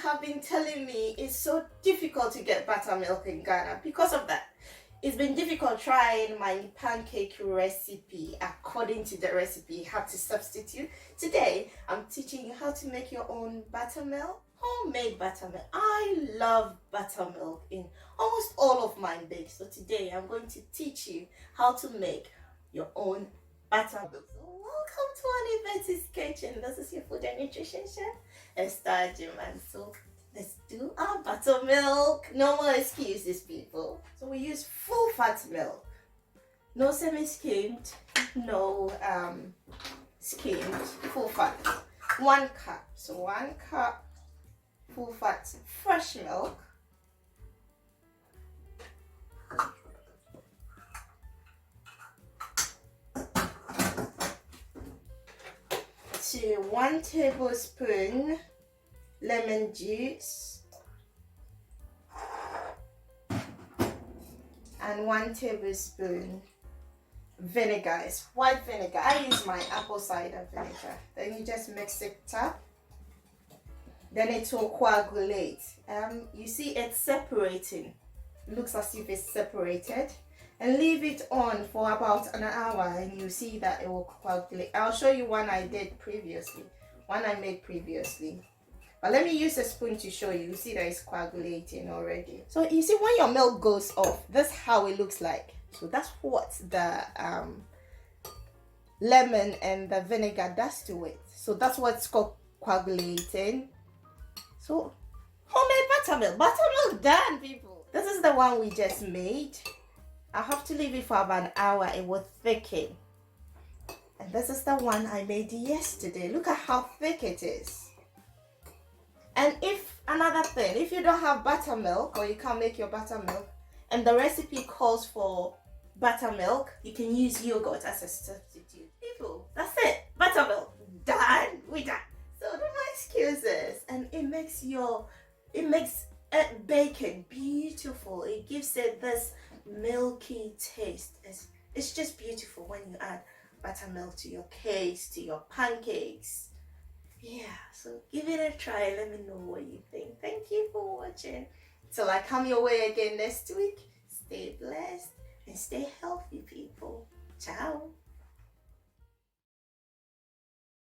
have been telling me it's so difficult to get buttermilk in Ghana. Because of that, it's been difficult trying my pancake recipe according to the recipe. You have to substitute. Today, I'm teaching you how to make your own buttermilk, homemade buttermilk. I love buttermilk in almost all of my bakes. So today, I'm going to teach you how to make your own buttermilk. So welcome to AnneBetty's kitchen. This is your food and nutrition chef, Esther Jiman. So let's do our buttermilk. No more excuses, people. So we use full fat milk, no semi-skimmed, no skimmed, full fat. 1 cup. So 1 cup full fat fresh milk. To 1 tablespoon lemon juice and 1 tablespoon vinegar. It's white vinegar. I use my apple cider vinegar. Then you just mix it up. Then it will coagulate. You see it's separating. It looks as if it's separated. And leave it on for about an hour and you see that it will coagulate. I'll show you one I made previously. But let me use a spoon to show you. You see that it's coagulating already. So you see when your milk goes off, that's how it looks like. So that's what the lemon and the vinegar does to it. So that's what's called coagulating. So homemade buttermilk done, people. This is the one we just made. I have to leave it for about an hour. It will thicken. And this is the one I made yesterday. Look at how thick it is. And another thing, if you don't have buttermilk or you can't make your buttermilk and the recipe calls for buttermilk, you can use yogurt as a substitute. People, that's it. Buttermilk, done. We're done. So no more excuses. And it makes bacon beautiful. It gives it this milky taste. It's just beautiful when you add buttermilk to your cakes, to your pancakes. Yeah, so give it a try. Let me know what you think. Thank you for watching. Till I come your way again next week, stay blessed and stay healthy, people. Ciao.